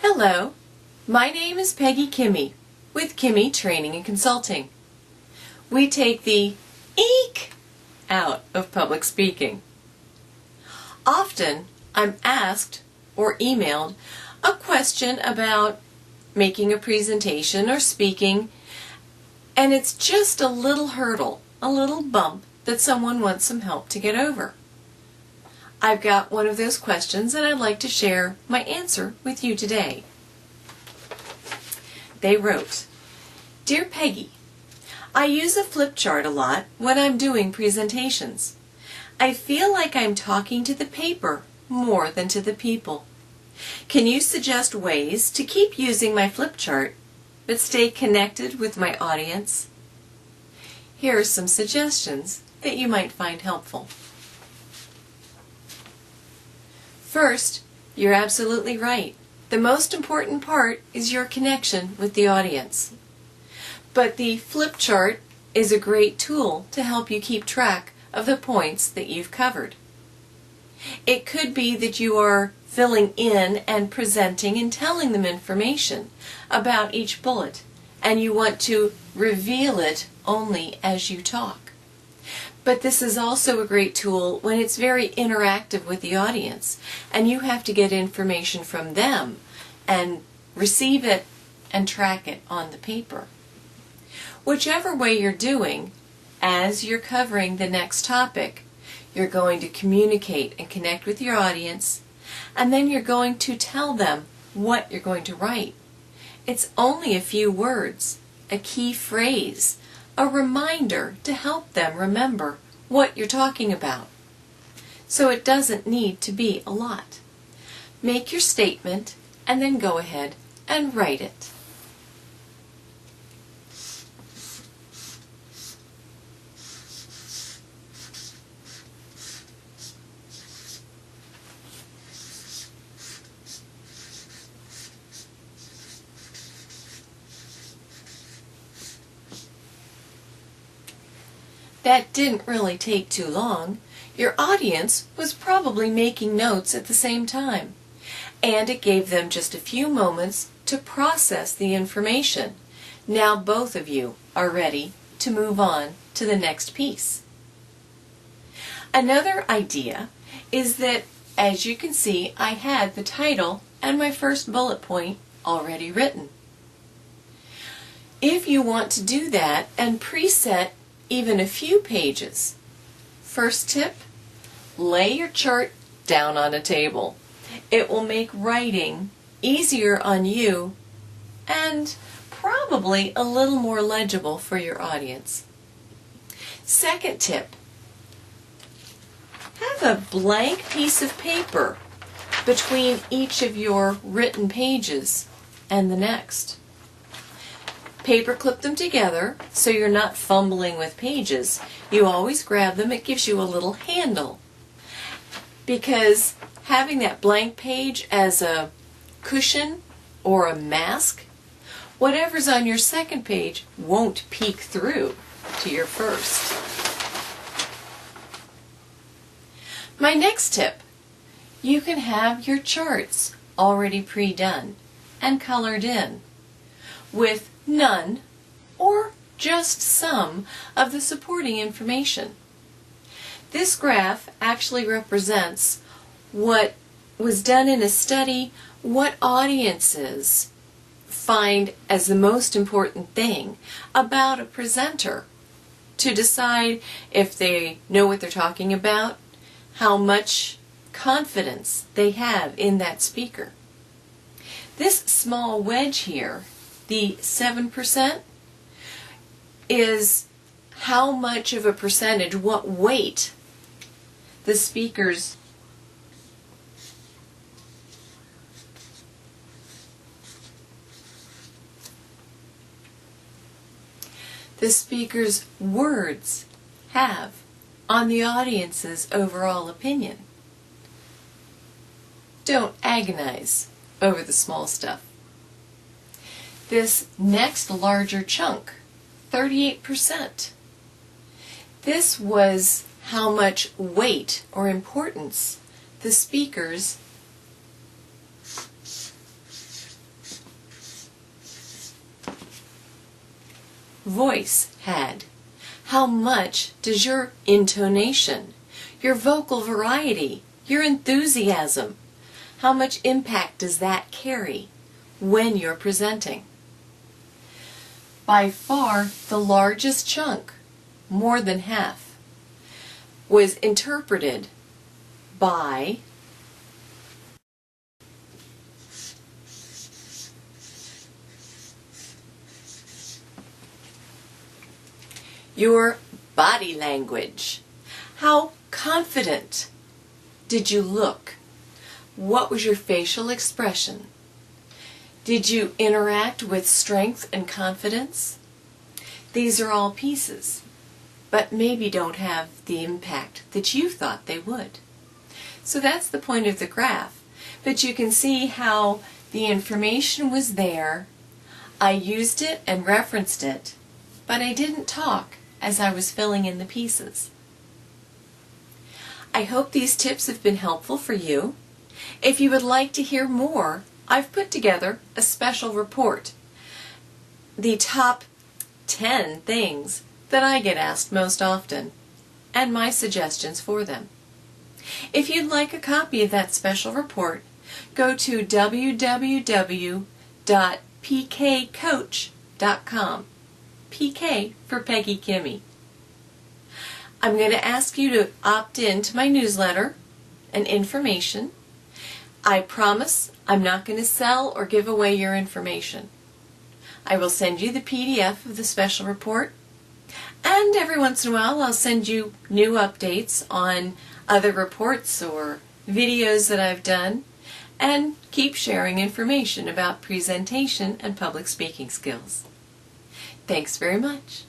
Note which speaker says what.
Speaker 1: Hello, my name is Peggy Kimmy with Kimmy Training and Consulting. We take the eek out of public speaking. Often I'm asked or emailed a question about making a presentation or speaking, and it's just a little hurdle, a little bump that someone wants some help to get over. I've got one of those questions and I'd like to share my answer with you today. They wrote, "Dear Peggy, I use a flip chart a lot when I'm doing presentations. I feel like I'm talking to the paper more than to the people. Can you suggest ways to keep using my flip chart but stay connected with my audience?" Here are some suggestions that you might find helpful. First, you're absolutely right. The most important part is your connection with the audience. But the flip chart is a great tool to help you keep track of the points that you've covered. It could be that you are filling in and presenting and telling them information about each bullet, and you want to reveal it only as you talk. But this is also a great tool when it's very interactive with the audience and you have to get information from them and receive it and track it on the paper. Whichever way you're doing, as you're covering the next topic, you're going to communicate and connect with your audience, and then you're going to tell them what you're going to write. It's only a few words, a key phrase, a reminder to help them remember what you're talking about. So it doesn't need to be a lot. Make your statement and then go ahead and write it. That didn't really take too long. Your audience was probably making notes at the same time, and it gave them just a few moments to process the information. Now both of you are ready to move on to the next piece. Another idea is that, as you can see, I had the title and my first bullet point already written. If you want to do that and preset even a few pages, first tip, lay your chart down on a table. It will make writing easier on you and probably a little more legible for your audience. Second tip, have a blank piece of paper between each of your written pages and the next. Paper clip them together so you're not fumbling with pages. You always grab them. It gives you a little handle, because having that blank page as a cushion or a mask, whatever's on your second page won't peek through to your first. My next tip, you can have your charts already pre-done and colored in with none or just some of the supporting information. This graph actually represents what was done in a study, what audiences find as the most important thing about a presenter, to decide if they know what they're talking about, how much confidence they have in that speaker. This small wedge here, the 7%, is how much of a percentage, what weight the speaker's words have on the audience's overall opinion. Don't agonize over the small stuff. This next larger chunk, 38%. This was how much weight or importance the speakers voice had? How much does your intonation, your vocal variety, your enthusiasm, how much impact does that carry when you're presenting? By far the largest chunk, more than half, was interpreted by your body language. How confident did you look? What was your facial expression? Did you interact with strength and confidence? These are all pieces, but maybe don't have the impact that you thought they would. So that's the point of the graph. But you can see how the information was there. I used it and referenced it, but I didn't talk as I was filling in the pieces. I hope these tips have been helpful for you. If you would like to hear more, I've put together a special report. The top 10 things that I get asked most often, and my suggestions for them. If you'd like a copy of that special report, go to www.pkcoach.com. PK for Peggy Kimmy. I'm going to ask you to opt in to my newsletter and information. I promise I'm not going to sell or give away your information. I will send you the PDF of the special report, and every once in a while I'll send you new updates on other reports or videos that I've done, and keep sharing information about presentation and public speaking skills. Thanks very much.